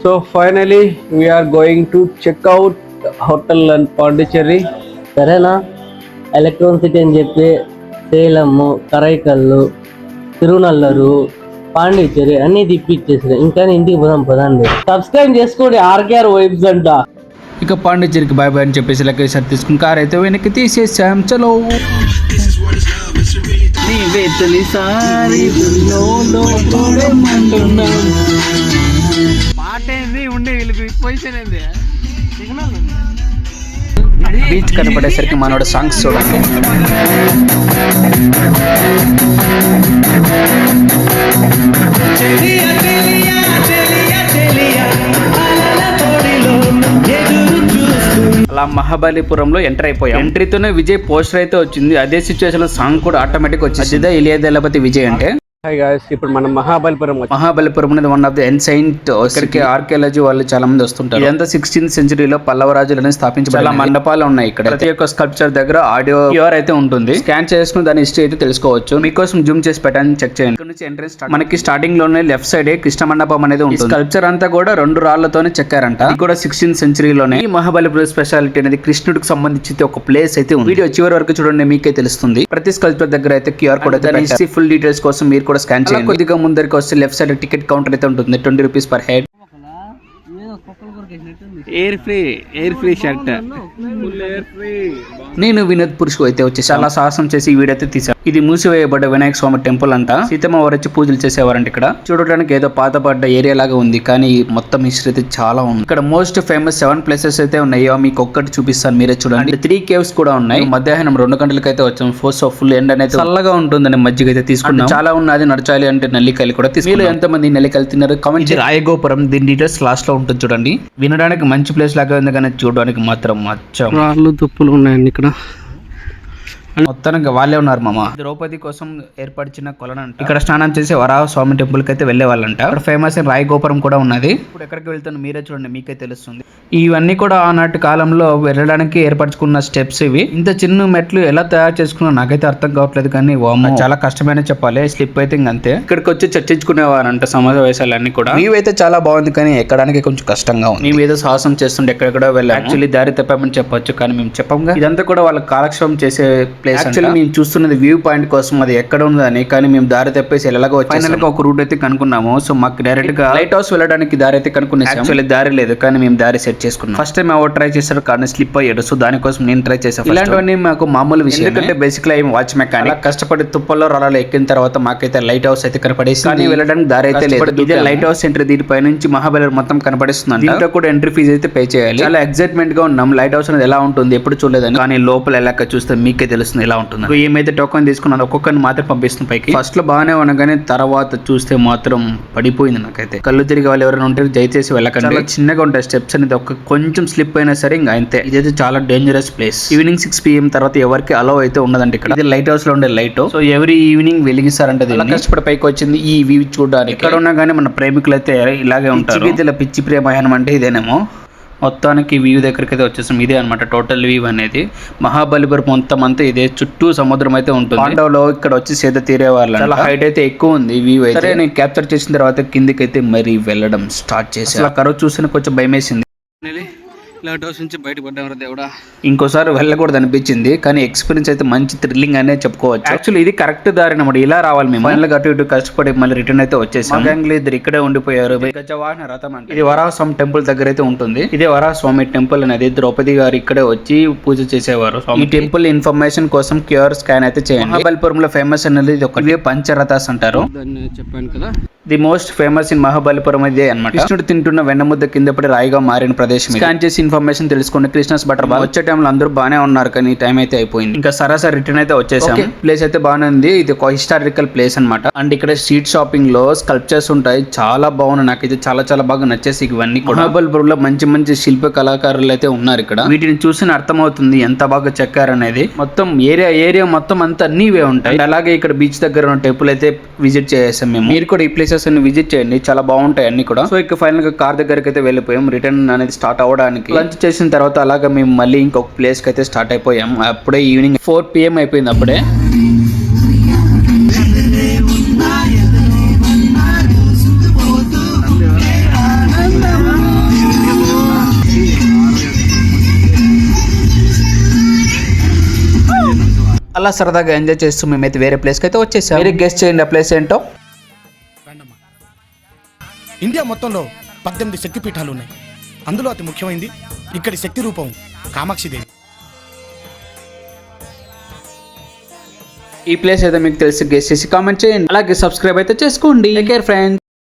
So finally we are going to check out hotel and Pondicherry. సరేనా. Electronic city అని చెప్పి సేలము, కరైకల్లు, తిరునల్లరు, పాండిచ్చేరి అన్ని తిప్పిచ్చేసారు. ఇంకా ఇంటికి పోదాం పదండి. సబ్స్క్రైబ్ చేసుకోండి ఆర్కేఆర్ వైబ్స్ అంట. ఇక పాండిచ్చేరికి బాయ్ బాయ్ అని చెప్పేసి లొకేషన్ తీసుకుని కార్ అయితే వెనక్కి తీసేసాం. చలో బీచ్ కనపడేసరికి మనోడు సాంగ్స్ చూడండి. అలా మహాబలిపురంలో ఎంటర్ అయిపోయాం. ఎంట్రీతోనే విజయ్ పోస్టర్ అయితే వచ్చింది. అదే సిచ్యువేషన్ లో సాంగ్ కూడా ఆటోమేటిక్ వచ్చింది. అదే ఇలియా దళపతి విజయ్ అంటే. హాయ్ గాయ్స్, ఇప్పుడు మనం మహాబలిపురం అనేది వన్ ఆఫ్ ది ఎన్సైంట్. ఇక్కడికి ఆర్కియాలజీ వాళ్ళు చాలా మంది వస్తుంటారు. ఇదంతా 16th సెంచరీలో పల్లవ రాజులని స్థాపించిన చాలా మండపాలు ఉన్నాయి ఇక్కడ. ప్రతి ఒక్క స్కల్ప్చర్ దగ్గర ఆడియో క్యూఆర్ అయితే ఉంటుంది. స్కాన్ చేసుకుని దాని హిస్టరీ అయితే తెలుసుకోవచ్చు. మీకోసం జూమ్ చేసి పెట్టాలని చెక్ చేయండి. ఇక్కడ నుంచి ఎంట్రెన్స్ మనకి స్టార్టింగ్ లోనే లెఫ్ట్ సైడ్ కృష్ణ మండపం అనేది ఉంటుంది. స్కల్ప్చర్ అంతా కూడా 2 రాళ్లతోనే చెక్కారంట. ఇది కూడా 16th సెంచరీలోనే. ఈ మహాబలిపురం స్పెషాలిటీ అనేది కృష్ణుడికి సంబంధించి ఒక ప్లేస్ అయితే ఉంది. వీడియో చివరి వరకు చూడండి, మీకే తెలుస్తుంది. ప్రతి స్కల్ప్చర్ దగ్గర అయితే క్యూఆర్ కోడ్ అయితే ఫుల్ డీటెయిల్స్ కోసం మీరు కూడా స్కాన్ చేయండి. కొద్దిగా ముందరికి వస్తే లెఫ్ట్ సైడ్ టికెట్ కౌంటర్ అయితే ఉంటుంది. 20 rupees per head. Air free shirt. నేను వినోద్ పురుషు అయితే వచ్చి చాలా సాహసం చేసి ఈ వీడియో అయితే తీసాను. ఇది మూసివేయబడ్డ వినాయక స్వామి టెంపుల్ అంట. సీతమ్మ వారు వచ్చి పూజలు చేసేవారంట. ఇక్కడ చూడడానికి ఏదో పాతపడ్డ ఏరియా లాగా ఉంది, కానీ మొత్తం హిస్టరీ అయితే చాలా ఉంది. ఇక్కడ మోస్ట్ ఫేమస్ 7 ప్లేసెస్ అయితే ఉన్నాయి. మీకు ఒక్కటి చూపిస్తాను, మీరే చూడండి. 3 కేవ్స్ కూడా ఉన్నాయి. మధ్యాహ్నం 2 గంటలకు అయితే వచ్చాం. ఫుల్ ఎండ్ అనేది చల్లగా ఉంటుందని మజ్జిగ అయితే తీసుకున్నాం. చాలా ఉన్నది నడచాలి అంటే నల్లికాయలు కూడా తీసుకున్నాం. ఎంత మంది నల్లికాయలు తిన్నారు కామెంట్. రాయగోపురం, దీని డీటెయిల్స్ లాస్ట్ లో ఉంటుంది చూడండి. వినడానికి మంచి ప్లేస్ లాగా ఉంది, కానీ చూడడానికి మాత్రం మచ్చం రాళ్ళు తుప్పులు ఉన్నాయండి ఇక్కడ. మొత్తానికి వాళ్ళే ఉన్నారు మామ. ద్రౌపది కోసం ఏర్పరిచిన కొలనంట. ఇక్కడ స్నానం చేసి వరాహ స్వామి టెంపుల్ కి అయితే వెళ్లే వాళ్ళంట. ఇక్కడ ఫేమస్ రాయి గోపురం కూడా ఉన్నది. ఇప్పుడు ఎక్కడికి వెళ్తాను మీరే చూడండి, మీకే తెలుస్తుంది. ఇవన్నీ కూడా ఆనాటి కాలంలో వెళ్ళడానికి ఏర్పరచుకున్న స్టెప్స్ ఇవి. ఇంత చిన్న మెట్లు ఎలా తయారు చేసుకున్నా నాకైతే అర్థం కావట్లేదు, కానీ చాలా కష్టమైన చెప్పాలి. స్లిప్ అయితే అంతే. ఇక్కడికి వచ్చి చర్చించుకునేవారంట సమావేశాలన్నీ కూడా. వ్యూ అయితే చాలా బాగుంది, కానీ ఎక్కడానికి కొంచెం కష్టంగా ఉంది. మేము ఏదో సాహసం చేస్తుండే ఎక్కడెక్కడో వెళ్ళాం. యాక్చువల్లీ దారి తప్పామని చెప్పొచ్చు, కానీ మేము చెప్పంగా. ఇదంతా కూడా వాళ్ళ కాలక్షేపం చేసే యాక్చువల్లీ మేము చూస్తున్నది వ్యూ పాయింట్ కోసం, అది ఎక్కడ ఉందని. కానీ మేము దారి తప్పేసి ఎలాగో ఫైనల్ గా ఒక రూట్ అయితే కనుక్కున్నాము. సో మాకు డైరెక్ట్ గా లైట్ హౌస్ వెళ్ళడానికి దారి అయితే కనుక్కున్నాం. యాక్చువల్లీ దారి లేదు, కానీ మేము దారి సెట్ చేసుకున్నాం. ఫస్ట్ టైం ఎవరు ట్రై చేశారు, కానీ స్లిప్ అయ్యాడు. సో దానికోసం నేను ట్రై చేశాను. ఇలాంటివన్నీ మాకు మామూలు విషయం, ఎందుకంటే బేసిక్లీ వాచ్ మెకానిక్. కష్టపడి తుప్పల్లో రాళ్ళు ఎక్కిన తర్వాత మాకైతే లైట్ హౌస్ అయితే కనపడేసి, కానీ వెళ్ళడానికి దారి అయితే లేదు. ఇదే లైట్ హౌస్ ఎంట్రీ. దీనిపై నుంచి మహాబలి మొత్తం కనపడిస్తుంది. దీంట్లో కూడా ఎంట్రీ ఫీజు అయితే పే చేయాలి. చాలా ఎక్సైట్మెంట్ గా ఉన్నాం. లైట్ హౌస్ అనేది ఎలా ఉంటుంది ఎప్పుడు చూడలేదని, కానీ లోపల ఎలాగ చూస్తే మీకే తెలుస్తుంది ఎలా ఉంటుంది. ఏమైతే టోకన్ తీసుకున్నాను ఒక్కొక్కరిని మాత్రం పంపిస్తుంది పైకి. ఫస్ట్ లో బాగానే ఉన్నా, కానీ తర్వాత చూస్తే మాత్రం పడిపోయింది. నాకైతే కళ్ళు తిరిగి వాళ్ళు ఎవరైనా ఉంటే దయచేసి వెళ్ళకండి. చిన్నగా ఉంటాయి స్టెప్స్ అనేది. కొంచెం స్లిప్ అయినా సరే ఇంకా అంతే. ఇదైతే చాలా డేంజరస్ ప్లేస్. ఈవినింగ్ 6 PM తర్వాత ఎవరికి అలో అయితే ఉండదండి ఇక్కడ. ఇది లైట్ హౌస్ లో ఉండే లైట్. సో ఎవ్రీ ఈవినింగ్ వెలిగిస్తారంటే కష్టపడి పైకి వచ్చింది ఈ వ్యూ చూడడానికి. ఇక్కడ ఉన్నా కానీ మన ప్రేమికులు అయితే ఇలాగే ఉంటారు. ఇలా పిచ్చి ప్రేమాయణం అంటే ఇదేనేమో. మొత్తానికి వ్యూ దగ్గరికి అయితే వచ్చేసాం. ఇదే అనమాట టోటల్ వ్యూ అనేది. మహాబలిపురం మొత్తం అంతా ఇదే. చుట్టూ సముద్రం అయితే ఉంటుంది. పాండవులో ఇక్కడ వచ్చి సేద తీరే వాళ్ళు. చాలా హైట్ అయితే ఎక్కువ ఉంది వ్యూ అయితే. సరే నేను క్యాప్చర్ చేసిన తర్వాత కిందికి అయితే మరి వెళ్ళడం స్టార్ట్ చేసి ఆ కరువు చూసిన కొంచెం భయం వేసింది. లైట్ హౌస్ నుంచి బయటపడ్డారు దేవుడా. ఇంకోసారి వెళ్ళకూడదు అనిపించింది, కానీ ఎక్స్పీరియన్స్ అయితే మంచి థ్రిల్లింగ్ అనే చెప్పుకోవచ్చు. యాక్చువల్లీ ఇది కరెక్ట్ దారి అన్నమాట. ఇలా రావాలి మేము. ఫైనల్ గా అటు ఇటు కష్టపడి మళ్ళీ రిటర్న్ అయితే వచ్చేసాం. ఇద్దరు ఇక్కడే ఉండిపోయారు. గజవాహన రథం అంటే ఇది వరాహస్వామి టెంపుల్ దగ్గర అయితే ఉంటుంది. ఇదే వరాహస్వామి టెంపుల్ అనేది. ద్రౌపది గారు ఇక్కడే వచ్చి పూజ చేసేవారు. ఈ టెంపుల్ ఇన్ఫర్మేషన్ కోసం క్యూఆర్ స్కాన్ అయితే చేయండి. మహాబలిపురంలో ఫేమస్ అనేది ఇది ఒకటి పంచరథాస్ అంటారు. చెప్పాను కదా, the most famous in Mahabalipuram ఇదే అన్నమాట. కృష్ణుడు తింటున్న వెన్నముద్ద కింద పడి రాయిగా మారిన ప్రదేశం. స్కాన్ చేసి ఇన్ఫర్మేషన్ తెలుసుకోండి. కృష్ణస్ బటర్ బాగా వచ్చే టైంలో అందరూ బాగానే ఉన్నారు, కానీ టైం అయితే అయిపోయింది. ఇంకా సరాసరి రిటర్న్ అయితే వచ్చేసాం. ప్లేస్ అయితే బాగానే ఉంది. ఇది ఒక హిస్టారికల్ ప్లేస్ అనమాట. అండ్ ఇక్కడ స్ట్రీట్ షాపింగ్ లో స్కల్ప్చర్స్ ఉంటాయి. చాలా బాగున్నాయి. నాకైతే చాలా బాగా నచ్చేసి ఇవన్నీ. మహాబలిపురంలో మంచి శిల్ప కళాకారులు అయితే ఉన్నారు ఇక్కడ. వీటిని చూసిన అర్థమవుతుంది ఎంత బాగా చెక్కారనేది. మొత్తం ఏరియా మొత్తం అంతా అన్ని ఇవే ఉంటాయి. అలాగే ఇక్కడ బీచ్ దగ్గర ఉన్న టెంపుల్ అయితే విజిట్ చేసాం మేము. మీరు కూడా ఈ ప్లేసెస్ అన్ని విజిట్ చేయండి, చాలా బాగుంటాయి అన్ని కూడా. సో ఇక ఫైనల్ గా కార్ దగ్గరికి అయితే వెళ్ళిపోయాం. రిటర్న్ అనేది స్టార్ట్ అవ్వడానికి. లంచ్ చేసిన తర్వాత అలాగా మేము మళ్ళీ ఇంకొక ప్లేస్ కి అయితే స్టార్ట్ అయిపోయాం. అప్పుడే ఈవినింగ్ 4 PM అయిపోయింది. అప్పుడే అలా సరదాగా ఎంజాయ్ చేస్తూ మేమైతే వేరే ప్లేస్కి అయితే వచ్చేసాం. మీరు గెస్ట్ చేయండి ఆ ప్లేస్ ఏంటో. ఇండియా మొత్తంలో 18 శక్తిపీఠాలు ఉన్నాయి. అందులో అతి ముఖ్యమైనది ఇక్కడి శక్తి రూపం కామాక్షిదేవి. ఈ ప్లేస్ అయితే మీకు తెలిసి గెస్ట్ చేసి కామెంట్ చేయండి. అలాగే సబ్స్క్రైబ్ అయితే చేసుకోండి. Take care friends.